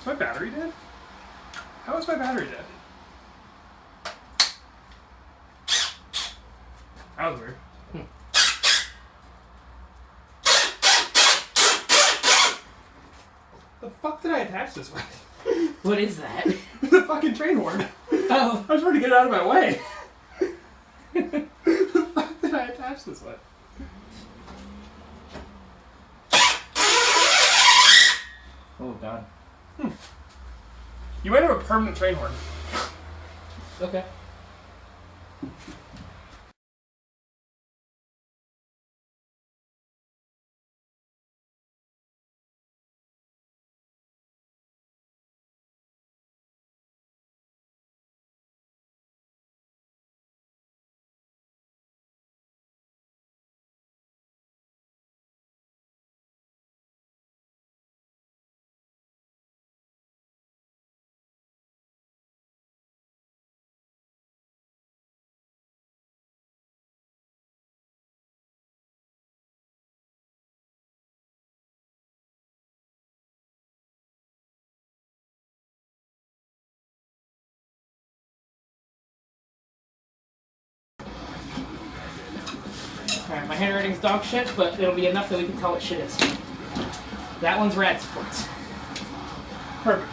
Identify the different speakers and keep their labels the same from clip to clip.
Speaker 1: Is my battery dead? How is my battery dead? That was weird. The fuck did I attach this with?
Speaker 2: What is that?
Speaker 1: The fucking train horn.
Speaker 2: Oh.
Speaker 1: I was trying to get it out of my way. The fuck did I attach this with?
Speaker 2: Oh, God.
Speaker 1: You might have a permanent train horn.
Speaker 2: Okay. Alright, my handwriting's dog shit, but it'll be enough that we can tell what shit is. That one's rad sports.
Speaker 1: Perfect.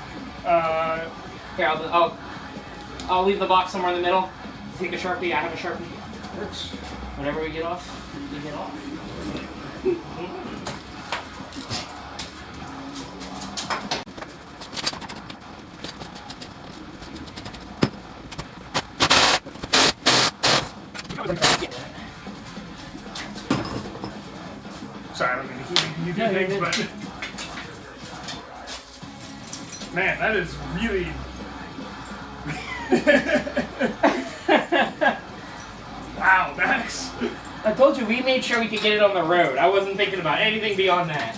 Speaker 2: Here, I'll leave the box somewhere in the middle. Take a Sharpie, I have a Sharpie.
Speaker 1: Works.
Speaker 2: Whenever we get off, we get off.
Speaker 1: Sorry, I don't mean to keep making you do things, but... Man, that is really... Wow, Max.
Speaker 2: I told you, we made sure we could get it on the road. I wasn't thinking about anything beyond that.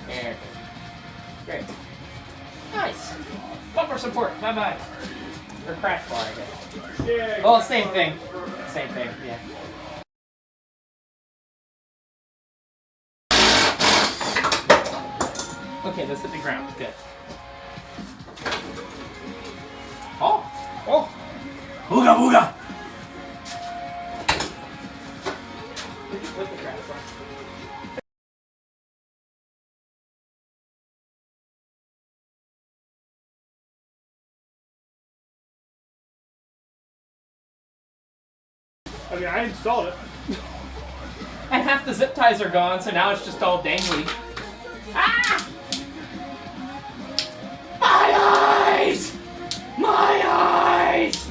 Speaker 2: There. Great. Nice. Bumper support. Bye-bye. Or crash bar, I guess.
Speaker 1: Yeah.
Speaker 2: Well, same thing. Same thing, yeah. Okay, this hit the ground. Good. Oh! Oh!
Speaker 1: Booga booga!
Speaker 2: With the crash bar.
Speaker 1: I mean, I installed it.
Speaker 2: And half the zip ties are gone, so now it's just all dangly. Ah! My eyes! My eyes!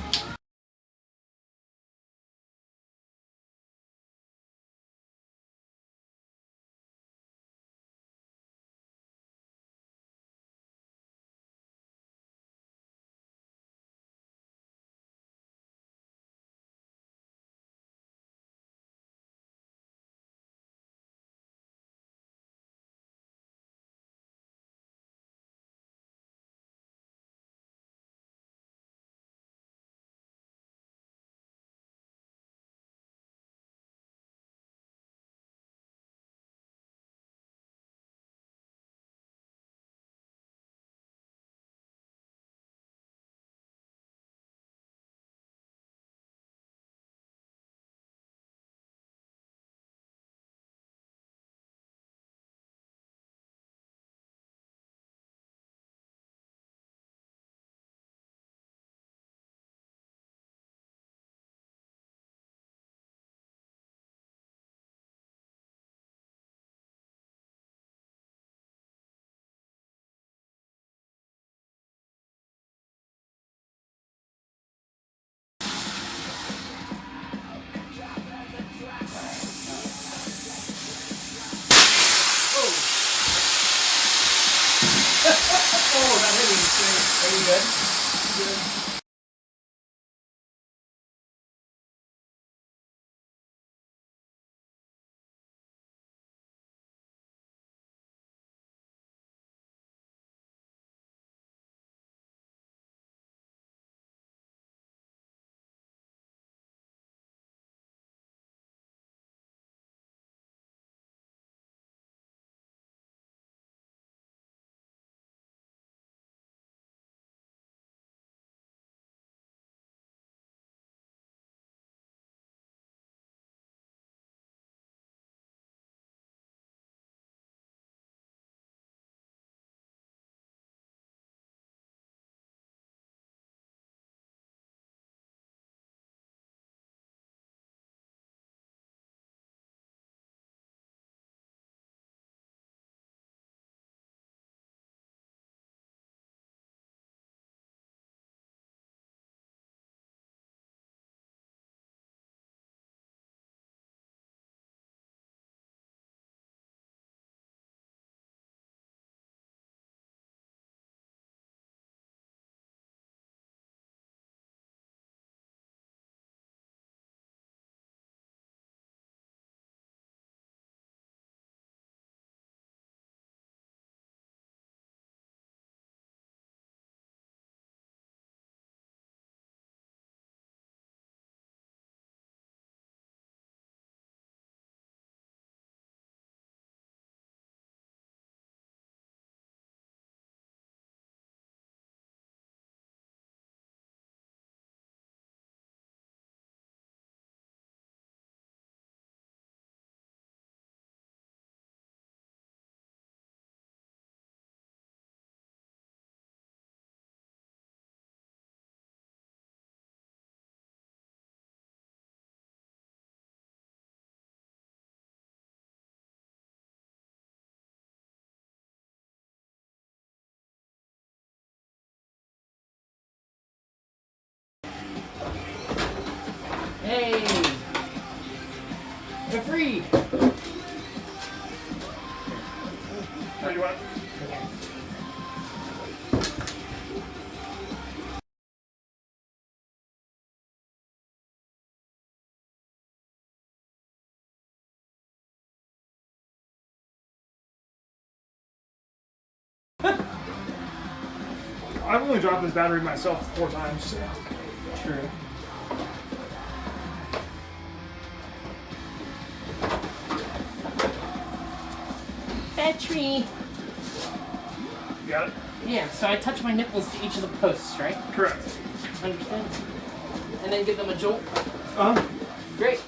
Speaker 1: Oh, that hit me insane.
Speaker 2: Are you good?
Speaker 1: Good.
Speaker 2: Hey! You're free!
Speaker 1: Oh, you want? I've only dropped this battery myself 4 times. So.
Speaker 2: True. Battery!
Speaker 1: You got it?
Speaker 2: Yeah, so I touch my nipples to each of the posts, right?
Speaker 1: Correct.
Speaker 2: Understand? And then give them a jolt.
Speaker 1: Uh-huh.
Speaker 2: Great.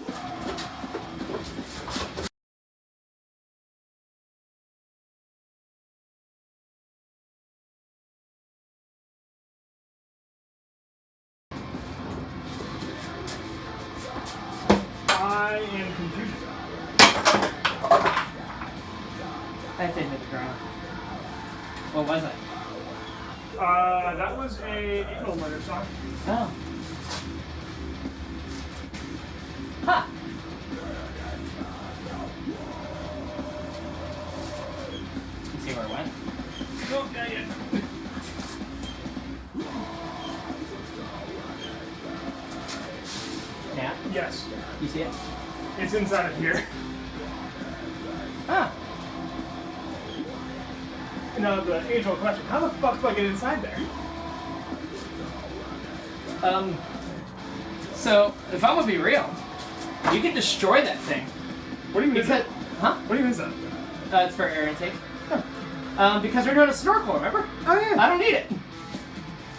Speaker 1: I am confused.
Speaker 2: That didn't hit the ground. What was it?
Speaker 1: That was a 8mm stock.
Speaker 2: Oh. Ha! You see where it went?
Speaker 1: Oh, yeah, yeah.
Speaker 2: Yeah?
Speaker 1: Yes.
Speaker 2: You see it?
Speaker 1: It's inside of here.
Speaker 2: Ah!
Speaker 1: Now, the age-old question, how the fuck do I get inside there?
Speaker 2: So, if I'm gonna be real, you can destroy that thing.
Speaker 1: What do you mean?
Speaker 2: Because, huh?
Speaker 1: What do you mean is that?
Speaker 2: It's for air intake. Because we're doing a snorkel, remember?
Speaker 1: Oh, yeah.
Speaker 2: I don't need it. You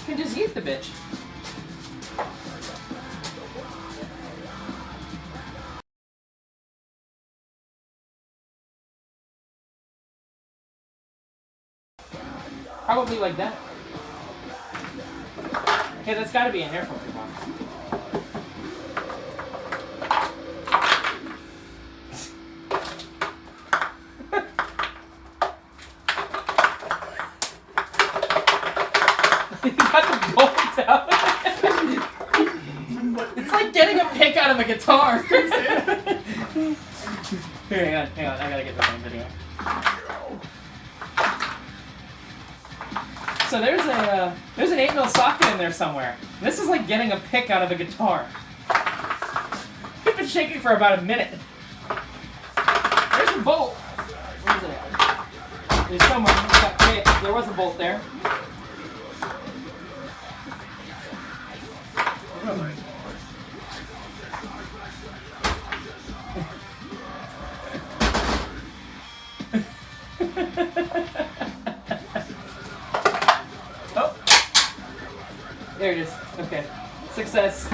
Speaker 2: can just use the bitch. Probably like that. Hey, that's gotta be an air filter box. You got the bolts out. It's like getting a pick out of a guitar. Here, hang on, I gotta get this on video. So there's an 8mm socket in there somewhere. This is like getting a pick out of a guitar. We've been shaking for about a minute. There's a bolt. Where's it at? There's somewhere. Okay, there was a bolt there. Oh, there it is. Okay, success.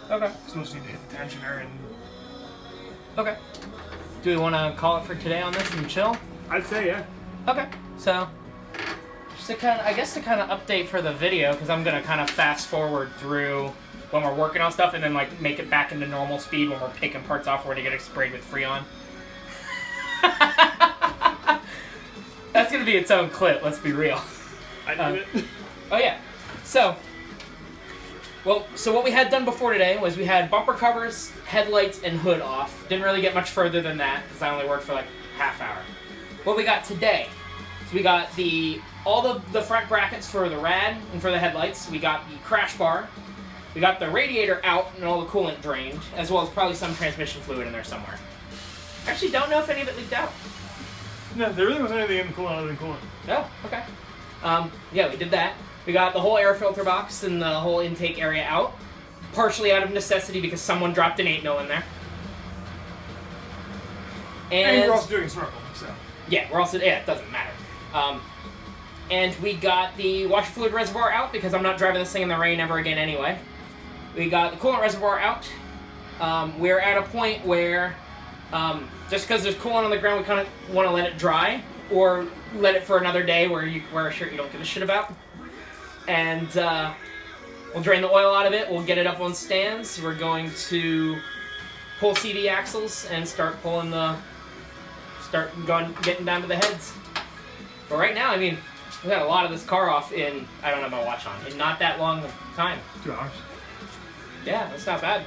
Speaker 2: Okay.
Speaker 1: So we just need to hit the tensioner and...
Speaker 2: Okay. Do we want to call it for today on this and chill?
Speaker 1: I'd say, yeah.
Speaker 2: Okay. So, just to kind of, I guess to kind of update for the video, because I'm going to kind of fast forward through when we're working on stuff and then like make it back into normal speed when we're picking parts off where to get it sprayed with Freon. That's going to be its own clip, let's be real.
Speaker 1: I did it.
Speaker 2: Oh yeah. So what we had done before today was we had bumper covers, headlights, and hood off. Didn't really get much further than that because I only worked for like half hour. What we got today, so we got all the front brackets for the rad and for the headlights. We got the crash bar. We got the radiator out and all the coolant drained, as well as probably some transmission fluid in there somewhere. Actually, don't know if any of it leaked out.
Speaker 1: No, there really wasn't anything in the coolant other than coolant.
Speaker 2: Oh, okay. Yeah, we did that. We got the whole air filter box and the whole intake area out. Partially out of necessity because someone dropped an 8mm in there.
Speaker 1: And we're also doing snorkel, so...
Speaker 2: Yeah, it doesn't matter. And we got the washer fluid reservoir out because I'm not driving this thing in the rain ever again anyway. We got the coolant reservoir out. We're at a point where, just because there's coolant on the ground, we kind of want to let it dry, or let it for another day where you wear a shirt you don't give a shit about. And we'll drain the oil out of it. We'll get it up on stands. We're going to pull CV axles and start getting down to the heads. But right now, I mean, we got a lot of this car off in, I don't have my watch on, in not that long of time.
Speaker 1: 2 hours.
Speaker 2: Yeah, that's not bad.